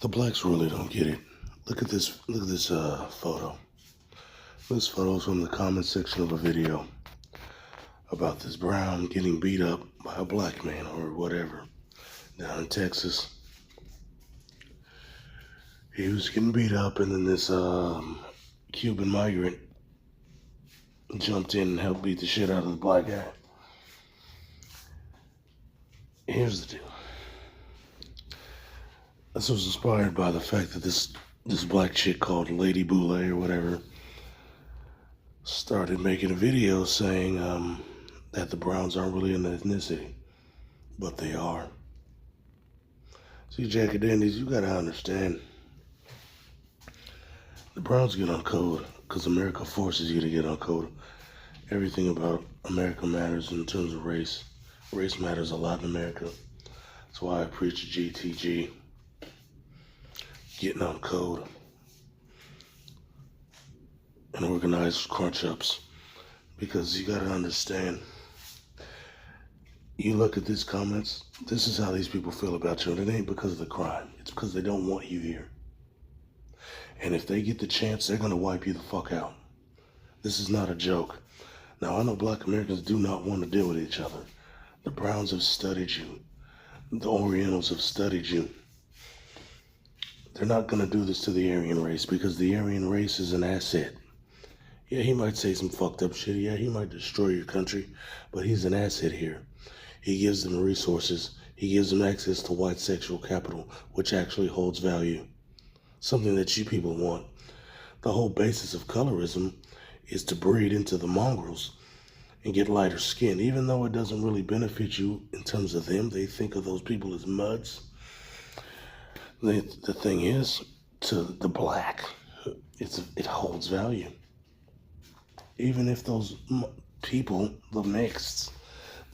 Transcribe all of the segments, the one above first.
The blacks really don't get it. Look at this. Look at this photo. This photo is from the comment section of a video about this brown getting beat up by a black man or whatever down in Texas. He was getting beat up, and then this Cuban migrant jumped in and helped beat the shit out of the black guy. Here's the deal. This was inspired by the fact that this black chick called Lady Boulay or whatever started making a video saying that the Browns aren't really an ethnicity, but they are. See, Jackie Dandies, you gotta understand, the Browns get on code because America forces you to get on code. Everything about America matters in terms of race. Race matters a lot in America. That's why I preach GTG, getting on code, and organized crunch-ups. Because you gotta understand, you look at these comments, this is how these people feel about you, and it ain't because of the crime. It's because they don't want you here. And if they get the chance, they're gonna wipe you the fuck out. This is not a joke. Now, I know black Americans do not want to deal with each other. The Browns have studied you. The Orientals have studied you. They're not gonna do this to the Aryan race because the Aryan race is an asset. Yeah, he might say some fucked up shit. Yeah, he might destroy your country, but he's an asset here. He gives them resources. He gives them access to white sexual capital, which actually holds value. Something that you people want. The whole basis of colorism is to breed into the mongrels and get lighter skin. Even though it doesn't really benefit you in terms of them, they think of those people as muds. The thing is, to the black, it holds value. Even if those people, the mixed,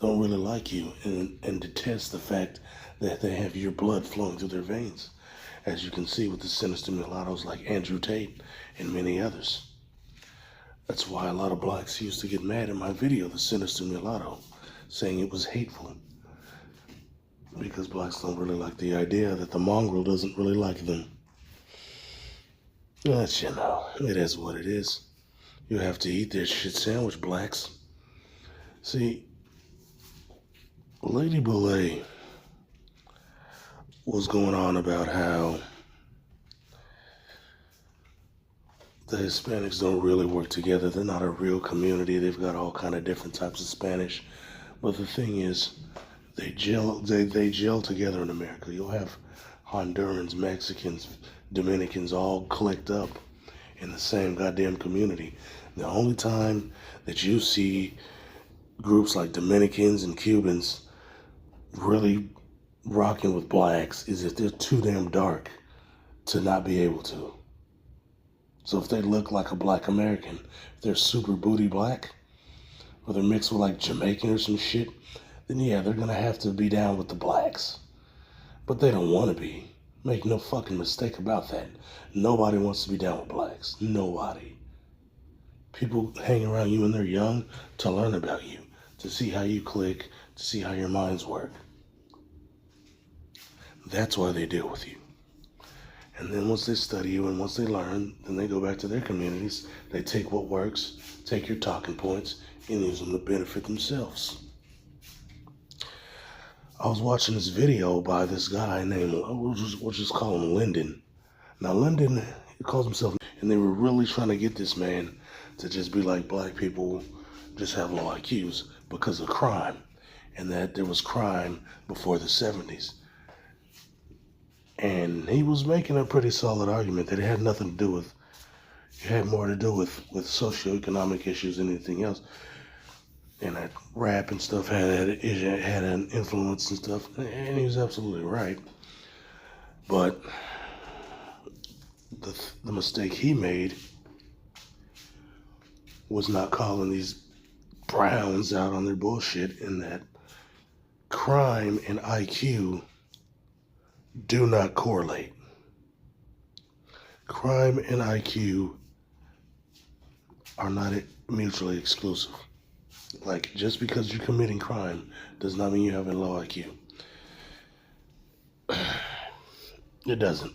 don't really like you and detest the fact that they have your blood flowing through their veins. As you can see with the sinister mulattoes like Andrew Tate and many others. That's why a lot of blacks used to get mad at my video, The Sinister Mulatto, saying it was hateful. Because blacks don't really like the idea that the mongrel doesn't really like them. But you know, it is what it is. You have to eat their shit sandwich, blacks. See, Lady Boulay was going on about how the Hispanics don't really work together. They're not a real community. They've got all kind of different types of Spanish. But the thing is, they gel together in America. You'll have Hondurans, Mexicans, Dominicans all clicked up in the same goddamn community. The only time that you see groups like Dominicans and Cubans really rocking with blacks is if they're too damn dark to not be able to. So if they look like a black American, if they're super booty black, or they're mixed with like Jamaican or some shit, then yeah, they're gonna have to be down with the blacks. But they don't want to be. Make no fucking mistake about that. Nobody wants to be down with blacks. Nobody. People hang around you when they're young to learn about you, to see how you click, to see how your minds work. That's why they deal with you. And then once they study you and once they learn, then they go back to their communities. They take what works, take your talking points, and use them to benefit themselves. I was watching this video by this guy named, we'll just call him Lyndon. Now Lyndon, he calls himself, and they were really trying to get this man to just be like black people just have low IQs because of crime, and that there was crime before the 70s. And he was making a pretty solid argument that it had nothing to do with, it had more to do with socioeconomic issues than anything else. And that rap and stuff had an influence and stuff, and he was absolutely right. But the mistake he made was not calling these Browns out on their bullshit, in that crime and IQ do not correlate. Crime and IQ are not mutually exclusive. Like, just because you're committing crime does not mean you have a low IQ. It doesn't.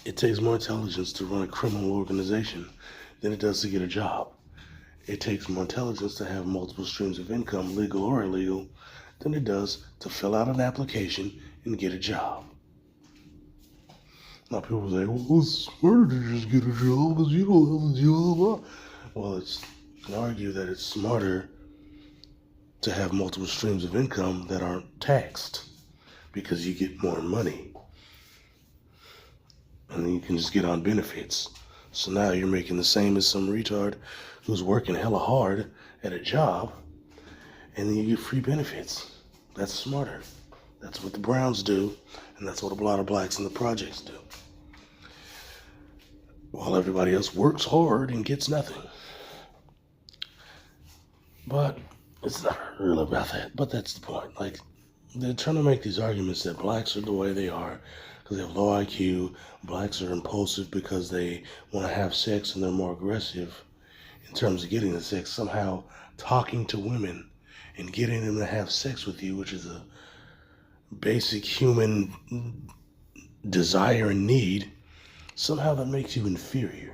It takes more intelligence to run a criminal organization than it does to get a job. It takes more intelligence to have multiple streams of income, legal or illegal, than it does to fill out an application and get a job. Now people say, well, it's smarter to just get a job because you don't have a job. Well, you can argue that it's smarter to have multiple streams of income that aren't taxed because you get more money. And then you can just get on benefits. So now you're making the same as some retard who's working hella hard at a job, and then you get free benefits. That's smarter. That's what the Browns do, and that's what a lot of blacks in the projects do. While everybody else works hard and gets nothing. But it's not really about that. But that's the point. Like, they're trying to make these arguments that blacks are the way they are because they have low IQ. Blacks are impulsive because they want to have sex and they're more aggressive in terms of getting the sex. Somehow talking to women and getting them to have sex with you, which is a basic human desire and need, somehow that makes you inferior.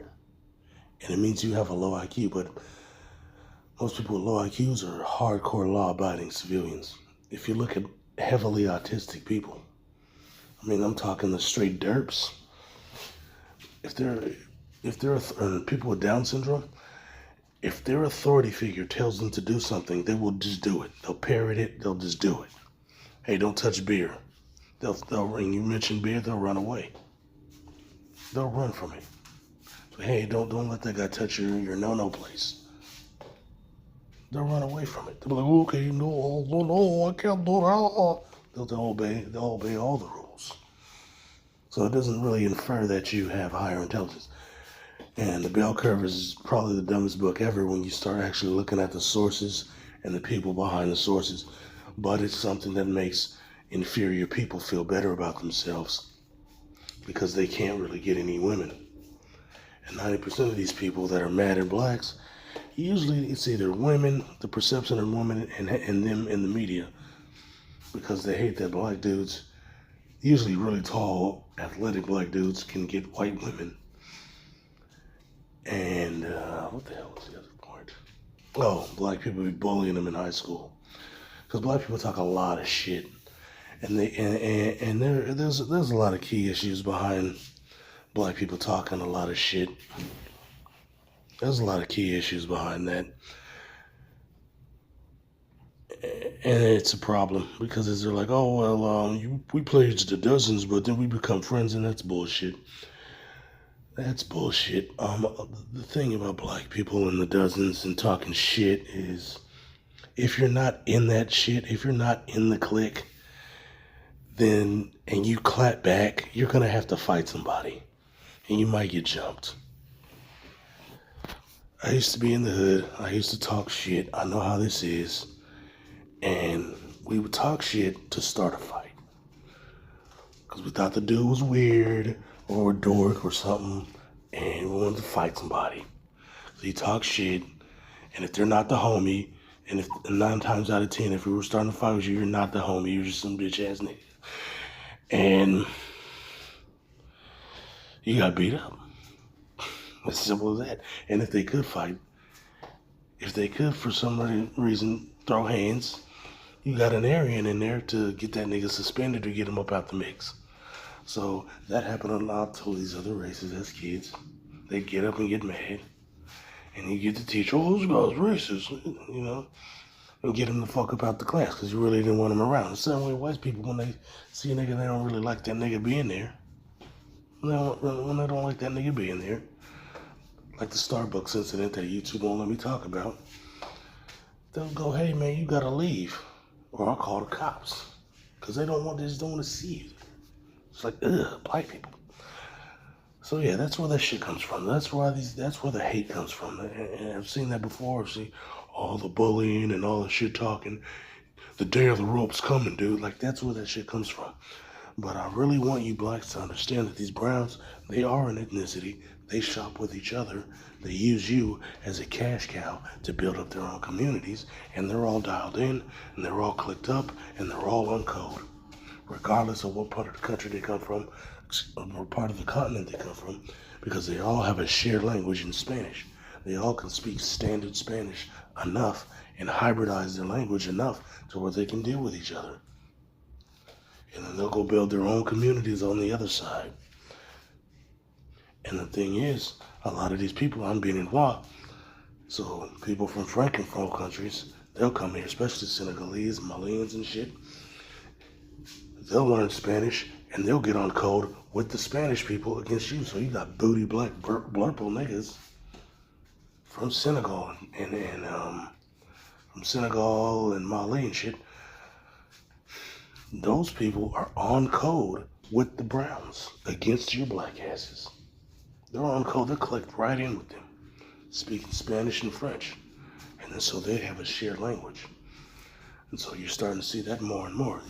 And it means you have a low IQ, but most people with low IQs are hardcore law-abiding civilians. If you look at heavily autistic people, I mean, I'm talking the straight derps. If they're people with Down syndrome, if their authority figure tells them to do something, they will just do it. They'll parrot it. They'll just do it. Hey, don't touch beer. They'll ring. You mention beer, they'll run away. They'll run from it. So, hey, don't let that guy touch your no place. They'll run away from it. They'll be like, okay, no, I can't do that. They'll obey all the rules. So it doesn't really infer that you have higher intelligence. And The Bell Curve is probably the dumbest book ever when you start actually looking at the sources and the people behind the sources. But it's something that makes inferior people feel better about themselves because they can't really get any women. And 90% of these people that are mad at blacks, usually it's either women, the perception of women, and them in the media, because they hate that black dudes, usually really tall, athletic black dudes, can get white women. And what the hell was the other point? Oh, black people be bullying them in high school, because black people talk a lot of shit, and there's a lot of key issues behind black people talking a lot of shit. There's a lot of key issues behind that. And it's a problem because they're like, oh, well, we played the dozens, but then we become friends, and that's bullshit. That's bullshit. The thing about black people in the dozens and talking shit is if you're not in that shit, if you're not in the clique, then, and you clap back, you're going to have to fight somebody. And you might get jumped. I used to be in the hood. I used to talk shit. I know how this is. And we would talk shit to start a fight. Because we thought the dude was weird or a dork or something. And we wanted to fight somebody. So you talk shit. And if they're not the homie, and if 9 times out of 10, if we were starting to fight with you, you're not the homie. You're just some bitch ass nigga. And you got beat up. As simple as that. And if they could fight, if they could for some reason throw hands, you got an Aryan in there to get that nigga suspended or get him up out the mix. So that happened a lot to these other races as kids. They'd get up and get mad. And you get the teacher, oh, this guy's racist, you know, and get him the fuck up out the class because you really didn't want him around. The same way white people, when they see a nigga, they don't really like that nigga being there. When they don't like that nigga being there. Like the Starbucks incident that YouTube won't let me talk about. They'll go, hey man, you gotta leave. Or I'll call the cops. Because they just don't want to see you. It's like, ugh, black people. So yeah, that's where that shit comes from. That's where the hate comes from. And I've seen that before. I've seen all the bullying and all the shit talking. The day of the rope's coming, dude. Like, that's where that shit comes from. But I really want you blacks to understand that these browns, they are an ethnicity. They shop with each other. They use you as a cash cow to build up their own communities. And they're all dialed in, and they're all clicked up, and they're all on code. regardless of what part of the country they come from, or part of the continent they come from, because they all have a shared language in Spanish. They all can speak standard Spanish enough and hybridize their language enough to where they can deal with each other. And then they'll go build their own communities on the other side. And the thing is, a lot of these people aren't being involved. So people from Francophone countries, they'll come here, especially Senegalese, Malians and shit. They'll learn Spanish and they'll get on code with the Spanish people against you. So you got booty black blurple niggas from Senegal and from Senegal and Mali and shit. Those people are on code with the Browns against your black asses. They're on code. They're clicked right in with them, speaking Spanish and French, and then so they have a shared language. And so you're starting to see that more and more.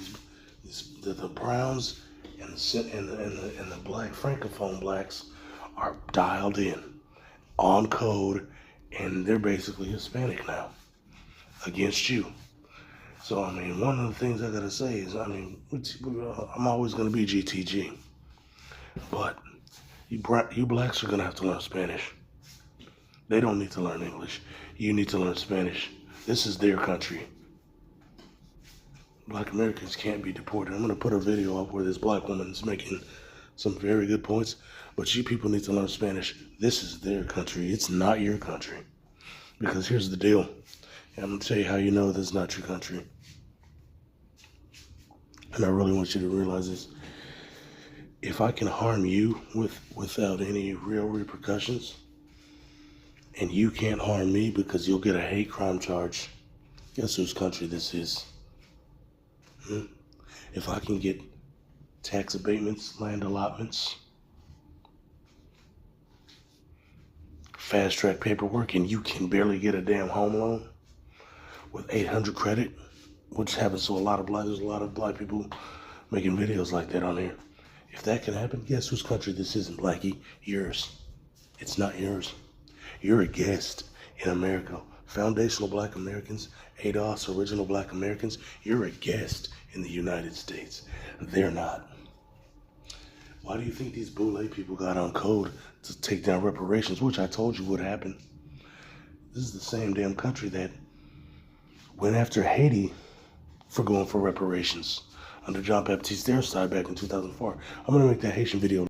The Browns and the black Francophone blacks are dialed in, on code, and they're basically Hispanic now against you. So I mean, one of the things I gotta say is, I mean, I'm always gonna be GTG, but you blacks are gonna have to learn Spanish. They don't need to learn English. You need to learn Spanish. This is their country. Black Americans can't be deported. I'm going to put a video up where this black woman is making some very good points, but you people need to learn Spanish. This is their country. It's not your country. Because here's the deal. And I'm going to tell you how you know this is not your country. And I really want you to realize this. If I can harm you without any real repercussions, and you can't harm me because you'll get a hate crime charge, guess whose country this is? If I can get tax abatements, land allotments, fast track paperwork, and you can barely get a damn home loan with 800 credit, which happens to there's a lot of black people making videos like that on here. If that can happen, guess whose country this isn't, Blackie? Yours. It's not yours. You're a guest in America. Foundational Black Americans, ADOS, original Black Americans, you're a guest in the United States. They're not. Why do you think these Boule people got on code to take down reparations, which I told you would happen? This is the same damn country that went after Haiti for going for reparations under John Baptiste Side back in 2004. I'm going to make that Haitian video